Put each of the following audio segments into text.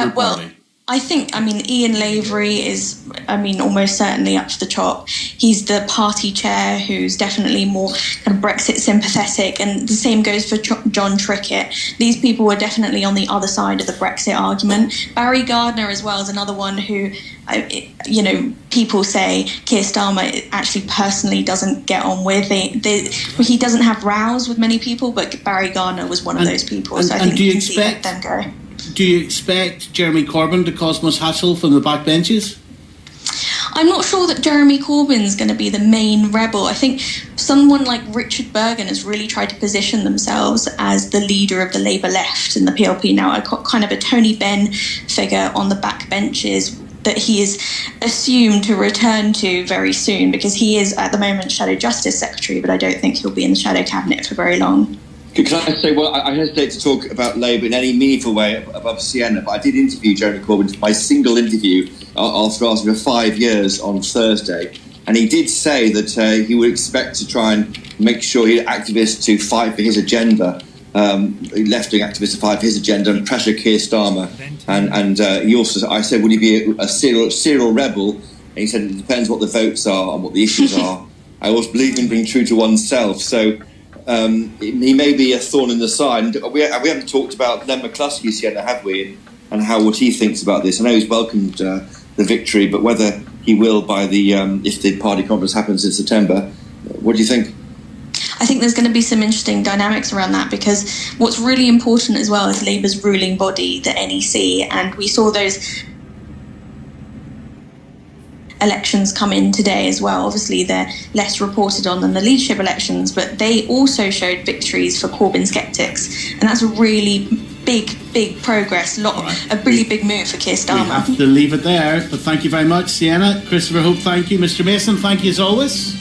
your party? Ian Lavery is, almost certainly up to the top. He's the party chair who's definitely more kind of Brexit sympathetic, and the same goes for John Trickett. These people were definitely on the other side of the Brexit argument. Barry Gardner as well is another one who, people say Keir Starmer actually personally doesn't get on with. He doesn't have rows with many people, but Barry Gardner was one of those people. So I think you can see them go. Do you expect Jeremy Corbyn to cause much hassle from the backbenches? I'm not sure that Jeremy Corbyn's going to be the main rebel. I think someone like Richard Bergen has really tried to position themselves as the leader of the Labour left in the PLP now. I've got kind of a Tony Benn figure on the backbenches that he is assumed to return to very soon, because he is at the moment Shadow Justice Secretary, but I don't think he'll be in the Shadow Cabinet for very long. Can I say, I hesitate to talk about Labour in any meaningful way above Sienna, but I did interview Jeremy Corbyn, my single interview after asking for 5 years on Thursday, and he did say that he would expect to try and make sure he had activists to fight for his agenda, left-wing activists to fight for his agenda and pressure Keir Starmer. And he also, I said, would he be a serial rebel? And he said, it depends what the votes are and what the issues are. I always believe in being true to oneself, so... he may be a thorn in the side. We haven't talked about Len McCluskey yet, have we? And what he thinks about this. I know he's welcomed the victory, but whether he will by if the party conference happens in September, what do you think? I think there's going to be some interesting dynamics around that, because what's really important as well is Labour's ruling body, the NEC, and we saw those elections come in today as well. Obviously, they're less reported on than the leadership elections, but they also showed victories for Corbyn skeptics, and that's a really big progress, a really big move for Keir Starmer. We have to leave it there, but thank you very much, Sienna. Christopher Hope, thank you. Mr. Mason, thank you as always.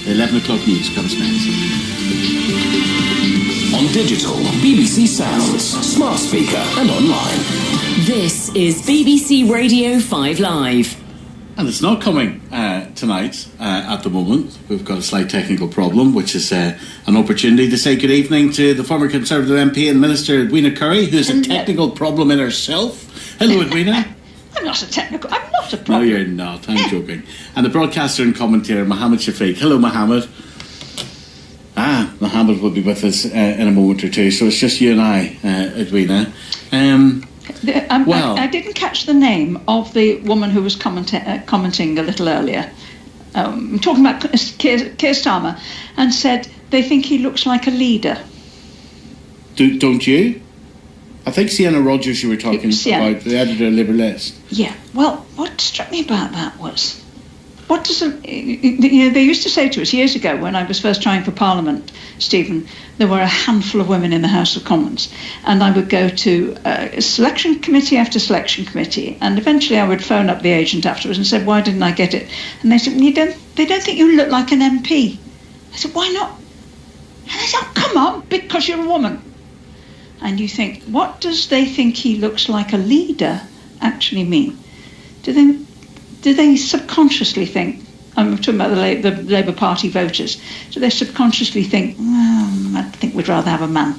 The 11 o'clock news comes next. On digital, BBC Sounds, smart speaker and online. This is BBC Radio 5 Live. And it's not coming tonight at the moment. We've got a slight technical problem, which is an opportunity to say good evening to the former Conservative MP and Minister Edwina Curry, who's a technical problem in herself. Hello, Edwina. I'm not a problem. No, you're not. I'm joking. And the broadcaster and commentator, Mohammed Shafiq. Hello, Mohammed. Mohammed will be with us in a moment or two. So it's just you and I, Edwina. I didn't catch the name of the woman who was commenting a little earlier, talking about Keir Starmer, and said they think he looks like a leader. Don't you? I think Sienna Rogers you were talking about, the editor of Liberalist. Yeah, well, what struck me about that was, they used to say to us years ago when I was first trying for Parliament, Stephen, there were a handful of women in the House of Commons, and I would go to selection committee after selection committee, and eventually I would phone up the agent afterwards and said, why didn't I get it? And they said, they don't think you look like an MP. I said, why not? And they said, oh, come on, because you're a woman. And you think, what does they think he looks like a leader actually mean? Do they subconsciously think, I'm talking about the Labour Party voters, do they subconsciously think, I think we'd rather have a man?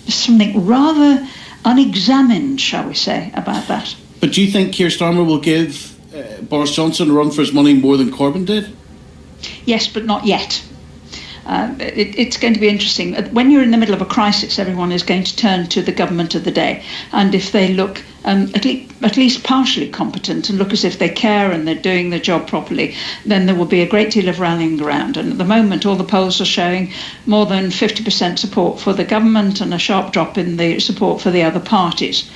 There's something rather unexamined, shall we say, about that. But do you think Keir Starmer will give Boris Johnson a run for his money more than Corbyn did? Yes, but not yet. It's going to be interesting. When you're in the middle of a crisis, everyone is going to turn to the government of the day. And if they look at least partially competent and look as if they care and they're doing their job properly, then there will be a great deal of rallying around. And at the moment, all the polls are showing more than 50% support for the government and a sharp drop in the support for the other parties.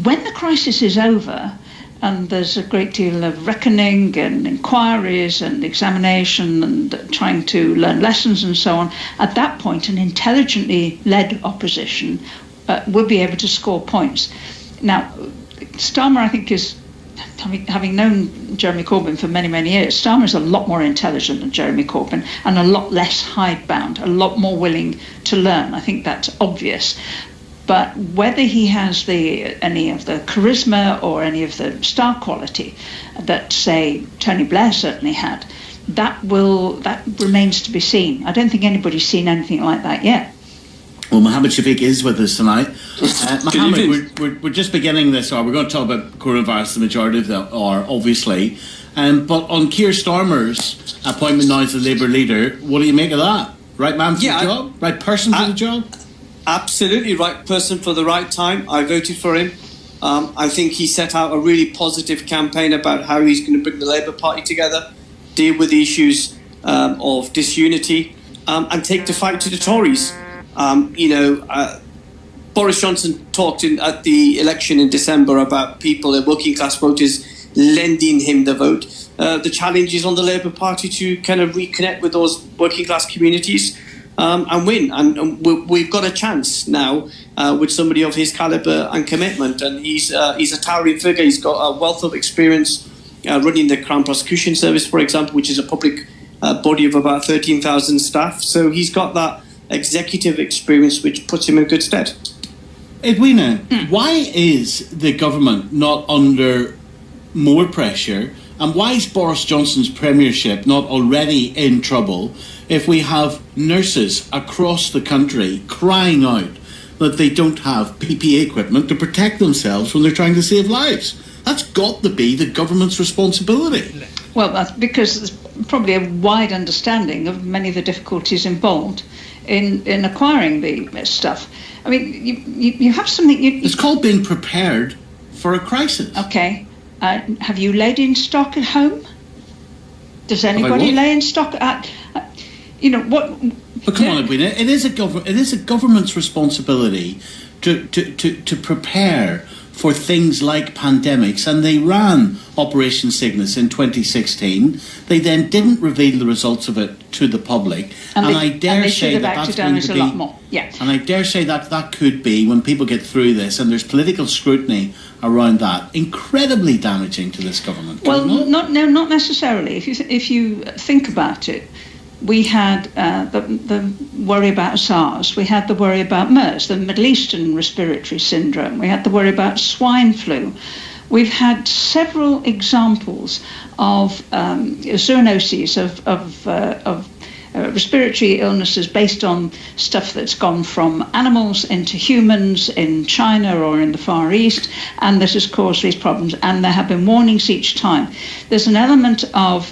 When the crisis is over, and there's a great deal of reckoning and inquiries and examination and trying to learn lessons and so on, at that point an intelligently led opposition will be able to score points. Now, Starmer, I think, is, having known Jeremy Corbyn for many, many years, Starmer is a lot more intelligent than Jeremy Corbyn and a lot less hidebound, a lot more willing to learn. I think that's obvious. But whether he has any of the charisma or any of the star quality that, say, Tony Blair certainly had, that remains to be seen. I don't think anybody's seen anything like that yet. Well, Mohammed Shafiq is with us tonight. Mohammed, we're just beginning this hour. We're going to talk about coronavirus, the majority of them are, obviously. But on Keir Starmer's appointment now as the Labour leader, what do you make of that? Right man for the job? Right person for the job? Absolutely right person for the right time. I voted for him. I think he set out a really positive campaign about how he's going to bring the Labour Party together, deal with the issues of disunity, and take the fight to the Tories. Boris Johnson talked at the election in December about people, working class voters, lending him the vote. The challenge is on the Labour Party to kind of reconnect with those working class communities and win. And we've got a chance now with somebody of his calibre and commitment. And he's a towering figure. He's got a wealth of experience running the Crown Prosecution Service, for example, which is a public body of about 13,000 staff. So he's got that executive experience which puts him in good stead. Edwina, why is the government not under more pressure, and why is Boris Johnson's premiership not already in trouble if we have nurses across the country crying out that they don't have PPE equipment to protect themselves when they're trying to save lives? That's got to be the government's responsibility. Well, that's because there's probably a wide understanding of many of the difficulties involved in acquiring the stuff. I mean, you have something... It's called being prepared for a crisis. Okay. Have you laid in stock at home? Does anybody lay in stock? What... But come on, Edwina, it is a government's responsibility to prepare for things like pandemics, and they ran Operation Cygnus in 2016. They then didn't reveal the results of it to the public, and I dare say that's going to be a lot more. Yeah. And I dare say that could be, when people get through this and there's political scrutiny around that, incredibly damaging to this government. Well, not necessarily. If you think about it. We had the worry about SARS, we had the worry about MERS, the Middle Eastern Respiratory Syndrome, we had the worry about swine flu. We've had several examples of zoonoses, of respiratory illnesses based on stuff that's gone from animals into humans in China or in the Far East, and this has caused these problems, and there have been warnings each time. There's an element of,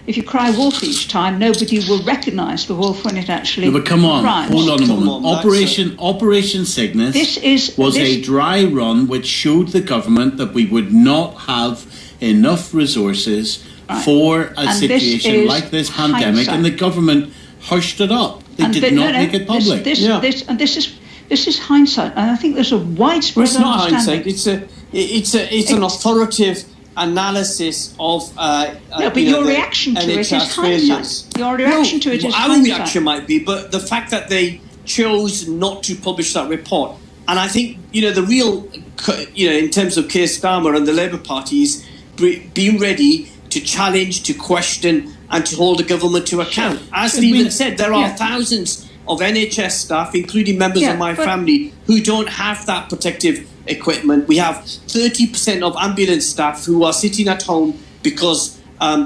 if you cry wolf each time, nobody will recognise the wolf when it actually but come on, cries. Hold on a moment. Operation Cygnus was a dry run which showed the government that we would not have enough resources for a situation like this pandemic, and the government hushed it up. They did not make it public. This is hindsight, and I think there's a widespread understanding. It's not hindsight. It's an authoritative analysis of but your reaction to it is hindsight. Your reaction to it is hindsight. Our reaction might be, but the fact that they chose not to publish that report, and I think the real, in terms of Keir Starmer and the Labour Party, is being ready to challenge, to question, and to hold the government to account. As Stephen said, there are thousands of NHS staff, including members of my family, who don't have that protective equipment. We have 30% of ambulance staff who are sitting at home because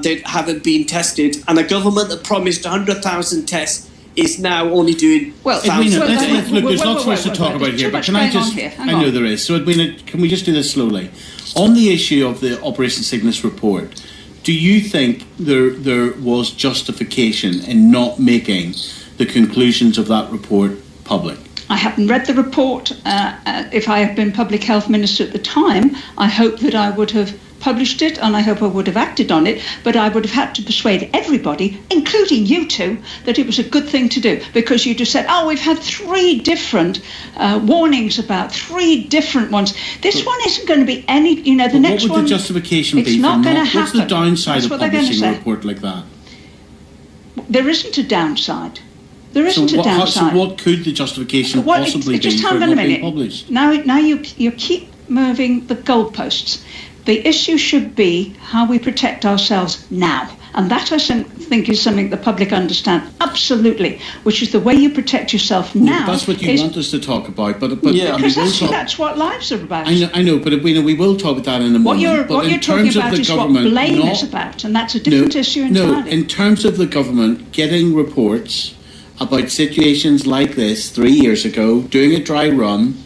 they haven't been tested, and a government that promised 100,000 tests is now only doing thousands. Look, there's lots for us to talk about here, but can I just... I know there is. So, Edwina, can we just do this slowly? On the issue of the Operation Cygnus report, do you think there was justification in not making the conclusions of that report public? I haven't read the report. If I had been Public Health Minister at the time, I hope that I would have published it, and I hope I would have acted on it, but I would have had to persuade everybody, including you two, that it was a good thing to do, because you just said, we've had 3 different warnings about 3 different ones. This one isn't going to be any, the next one... What would the justification be for not... What's the downside of publishing a report like that? There isn't a downside. There isn't a downside. So what could the justification possibly be for not being published? Now you keep moving the goalposts. The issue should be how we protect ourselves now. And that, I think, is something the public understand absolutely, which is the way you protect yourself now. Yeah, that's what you want us to talk about. But because that's what lives are about. I know, but we will talk about that in a moment. What you're talking about is what blame is about, and that's a different issue entirely. No, in terms of the government getting reports about situations like this 3 years ago, doing a dry run.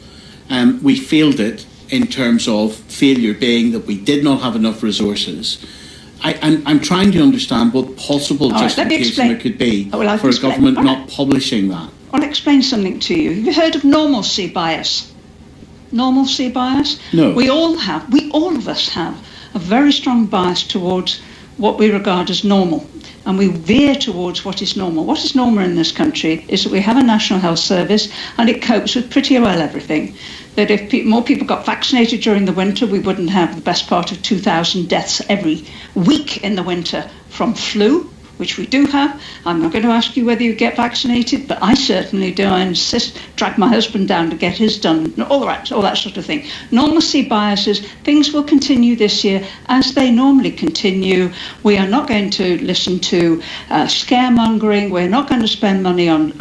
We failed it in terms of failure being that we did not have enough resources. I'm trying to understand what possible justification there could be for a government not publishing that. I'll explain something to you. Have you heard of normalcy bias? Normalcy bias? No. We all of us have a very strong bias towards what we regard as normal. And we veer towards what is normal. What is normal in this country is that we have a National Health Service and it copes with pretty well everything. That if more people got vaccinated during the winter, we wouldn't have the best part of 2,000 deaths every week in the winter from flu, which we do have. I'm not going to ask you whether you get vaccinated, but I certainly do. I insist, drag my husband down to get his done, all that sort of thing. Normalcy biases, things will continue this year as they normally continue. We are not going to listen to scaremongering. We're not going to spend money on.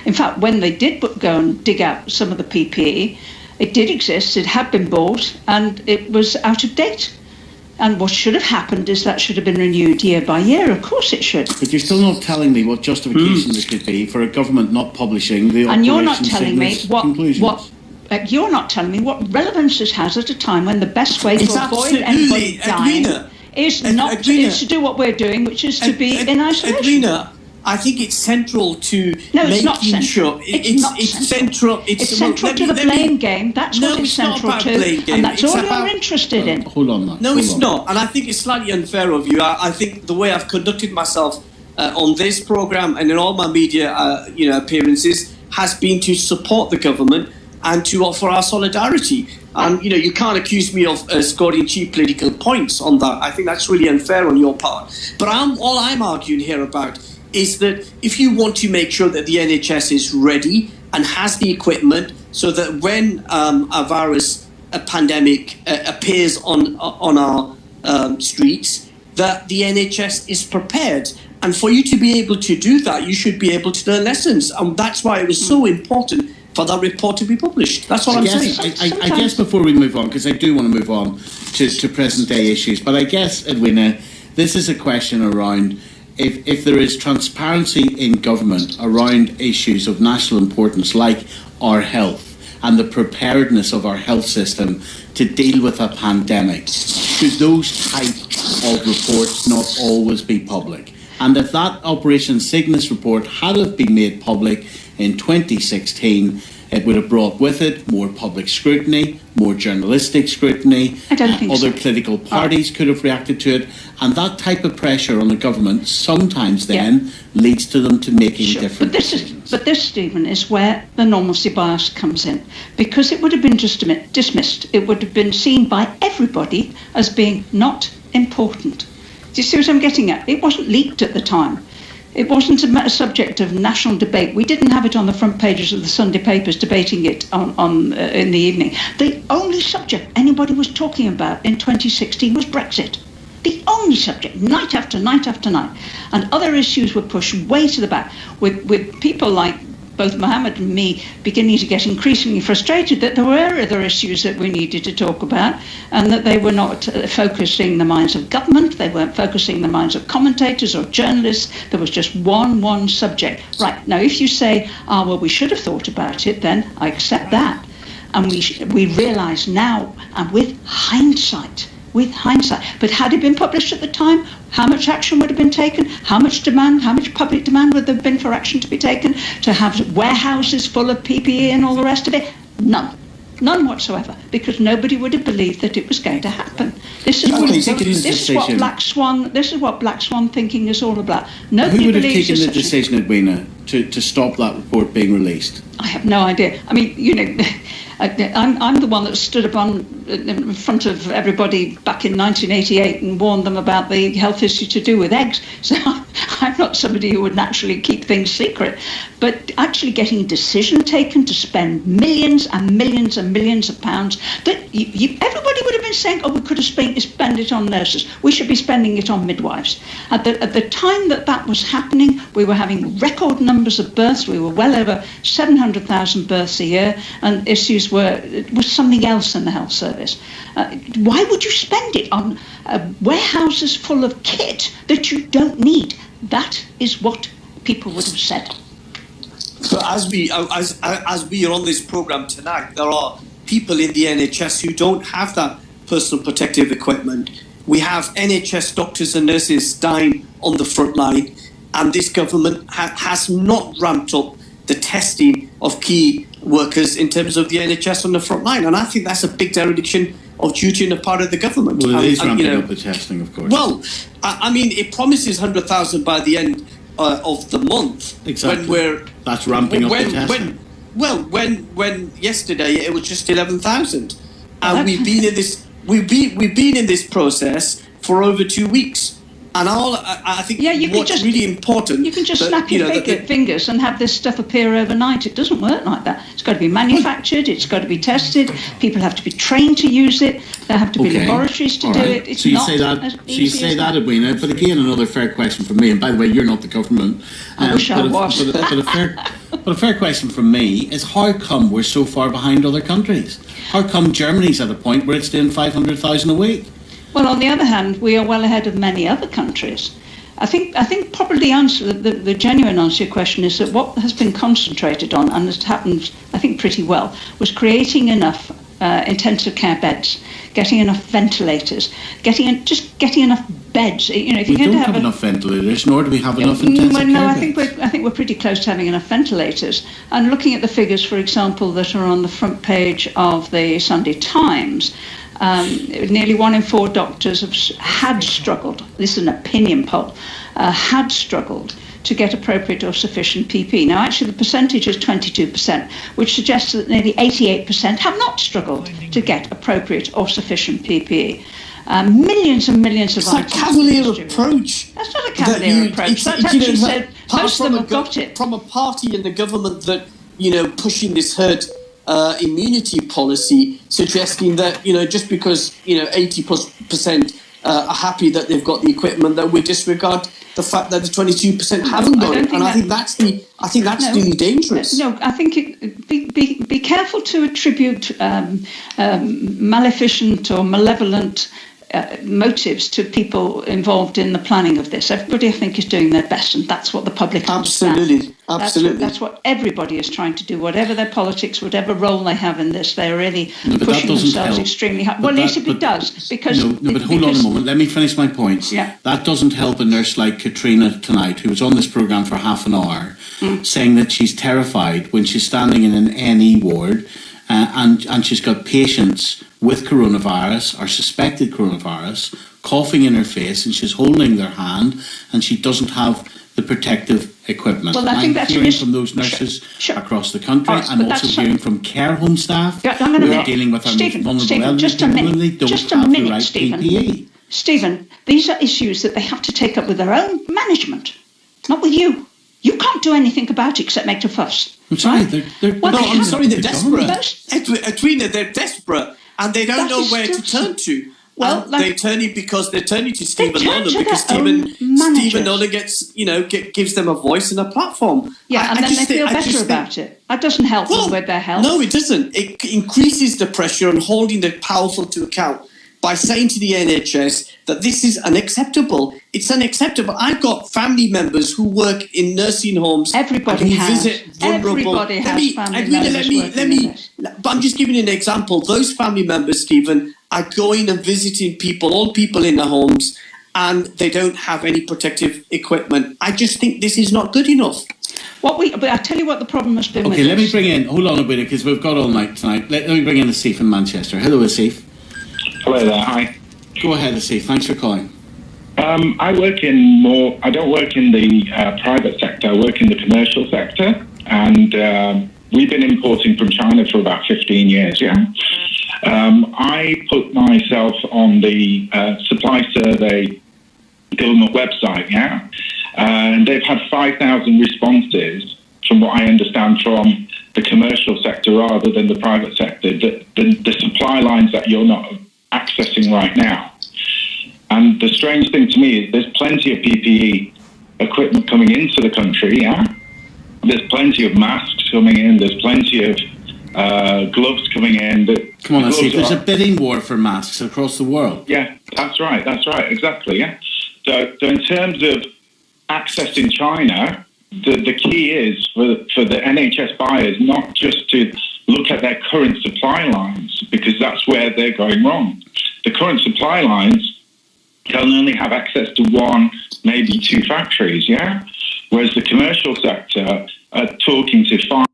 In fact, when they did go and dig out some of the PPE, it did exist, it had been bought, and it was out of date. And what should have happened is that should have been renewed year by year. Of course it should. But you're still not telling me what justification there could be for a government not publishing the and you're not telling me conclusions. You're not telling me what relevance it has at a time when the best way to avoid anybody dying is to do what we're doing, which is to be in isolation. Edwina, I think it's central to making sure it's central. It's central to the blame game. That's what it's central to, and that's all you're interested in. Hold on, Matt. No, it's not, and I think it's slightly unfair of you. I think the way I've conducted myself on this program and in all my media, appearances has been to support the government and to offer our solidarity. And you can't accuse me of scoring cheap political points on that. I think that's really unfair on your part. But all I'm arguing here about is that if you want to make sure that the NHS is ready and has the equipment so that when a pandemic appears on our streets, that the NHS is prepared. And for you to be able to do that, you should be able to learn lessons. And that's why it was so important for that report to be published. That's all I'm saying. I guess before we move on, because I do want to move on to present day issues, but I guess, Edwina, this is a question around if there is transparency in government around issues of national importance like our health and the preparedness of our health system to deal with a pandemic, should those type of reports not always be public? And if that Operation Cygnus report had have been made public in 2016, it would have brought with it more public scrutiny, more journalistic scrutiny. I don't think other political parties could have reacted to it. And that type of pressure on the government sometimes then leads to them to making different decisions. But this, Stephen, is where the normalcy bias comes in. Because it would have been just dismissed. It would have been seen by everybody as being not important. Do you see what I'm getting at? It wasn't leaked at the time. It wasn't a subject of national debate. We didn't have it on the front pages of the Sunday papers debating it in the evening. The only subject anybody was talking about in 2016 was Brexit. The only subject, night after night after night. And other issues were pushed way to the back, with people like both Mohammed and me beginning to get increasingly frustrated that there were other issues that we needed to talk about and that they were not focusing the minds of government, they weren't focusing the minds of commentators or journalists. There was just one subject. Right, now if you say, well, we should have thought about it, then I accept that. And we realise now, and with hindsight, but had it been published at the time, how much action would have been taken? How much public demand would there have been for action to be taken? To have warehouses full of PPE and all the rest of it? None whatsoever, because nobody would have believed that it was going to happen. This is what Black Swan thinking is all about. Nobody Who would have believes taken the decision, Edwina, to stop that report being released? I have no idea. I mean, I'm the one that stood up in front of everybody back in 1988 and warned them about the health issue to do with eggs. So I'm not somebody who would naturally keep things secret. But actually getting a decision taken to spend millions and millions and millions of pounds, that everybody would have been saying, we could have spent it on nurses. We should be spending it on midwives. At the time that was happening, we were having record numbers of births. We were well over 700,000 births a year, and issues was something else in the health service. Why would you spend it on warehouses full of kit that you don't need? That is what people would have said. But as we are on this programme tonight, there are people in the NHS who don't have that personal protective equipment. We have NHS doctors and nurses dying on the front line, and this government has not ramped up the testing of key workers in terms of the NHS on the front line. And I think that's a big dereliction of duty on the part of the government. Well, it is ramping up the testing, of course. Well, I mean, it promises 100,000 by the end of the month. Exactly. That's ramping up the testing. When yesterday it was just 11,000, and we've been in this process for over 2 weeks. And I think what's really important... You can just snap your fingers and have this stuff appear overnight. It doesn't work like that. It's got to be manufactured, it's got to be tested, people have to be trained to use it, there have to be laboratories to do it. It's you say that, Edwina, but again, another fair question from me, and by the way, you're not the government. I wish I was. But a fair question from me is, how come we're so far behind other countries? How come Germany's at a point where it's doing 500,000 a week? Well, on the other hand, we are well ahead of many other countries. I think probably the genuine answer to your question is that what has been concentrated on, and has happened, I think, pretty well, was creating enough intensive care beds, getting enough ventilators, getting enough beds. You know, if we you're going don't to have enough ventilators, nor do we have enough intensive care beds. I think we're pretty close to having enough ventilators. And looking at the figures, for example, that are on the front page of the Sunday Times. Nearly 1 in 4 doctors had struggled, this is an opinion poll, had struggled to get appropriate or sufficient PPE. Now, actually, the percentage is 22%, which suggests that nearly 88% have not struggled to get appropriate or sufficient PPE. Millions and millions of items. It's a cavalier approach. That's not a cavalier approach. That's actually said most of them have got it. From a party in the government that, pushing this herd immunity policy, suggesting that just because 80%+ are happy that they've got the equipment, that we disregard the fact that the 22% haven't got it. And I think that's really dangerous. No, I think be careful to attribute maleficent or malevolent motives to people involved in the planning of this. Everybody, I think, is doing their best, and that's what the public understands. Absolutely. That's what everybody is trying to do. Whatever their politics, whatever role they have in this, they're really pushing themselves extremely hard. Well, yes, it does. Because but hold on a moment. Let me finish my point. Yeah. That doesn't help a nurse like Katrina tonight, who was on this programme for half an hour, saying that she's terrified when she's standing in an NE ward and she's got patients with coronavirus or suspected coronavirus coughing in her face, and she's holding their hand, and she doesn't have the protective equipment. Well, I think that's hearing from those nurses across the country. I'm also hearing from care home staff who are dealing with our most vulnerable elderly people, and they don't have the right PPE. Stephen, these are issues that they have to take up with their own management, not with you. You can't do anything about it except make a fuss. I'm sorry, right? They're desperate. Edwina, they're desperate, and they don't know where to turn to. Well, they're turning to Stephen Nolan, because Stephen Nolan gives them a voice and a platform. Yeah, and then they feel better about it. That doesn't help them with their health. No, it doesn't. It increases the pressure on holding the powerful to account by saying to the NHS that this is unacceptable. It's unacceptable. I've got family members who work in nursing homes. Everybody has. Visit vulnerable. Everybody has family members. But I'm just giving you an example. Those family members, Stephen, are going and visiting old people in their homes, and they don't have any protective equipment. I just think this is not good enough. But I tell you what the problem has been. Okay, let me bring in. Hold on a minute, because we've got all night tonight. Let me bring in Asif in Manchester. Hello, Asif. Hello there, hi. Go ahead, Asif. Thanks for calling. I don't work in the private sector, I work in the commercial sector, and we've been importing from China for about 15 years, yeah? I put myself on the supply survey government website, yeah? And they've had 5,000 responses, from what I understand, from the commercial sector rather than the private sector, the supply lines that you're not accessing right now. And the strange thing to me is there's plenty of PPE equipment coming into the country, yeah? There's plenty of masks coming in, there's plenty of gloves coming in. Come on, Asif, there's a bidding war for masks across the world. Yeah, that's right, exactly, yeah. So in terms of accessing China, the key is for the NHS buyers not just to look at their current supply lines, because that's where they're going wrong. The current supply lines can only have access to one, maybe two factories, yeah? Whereas the commercial sector are talking to 5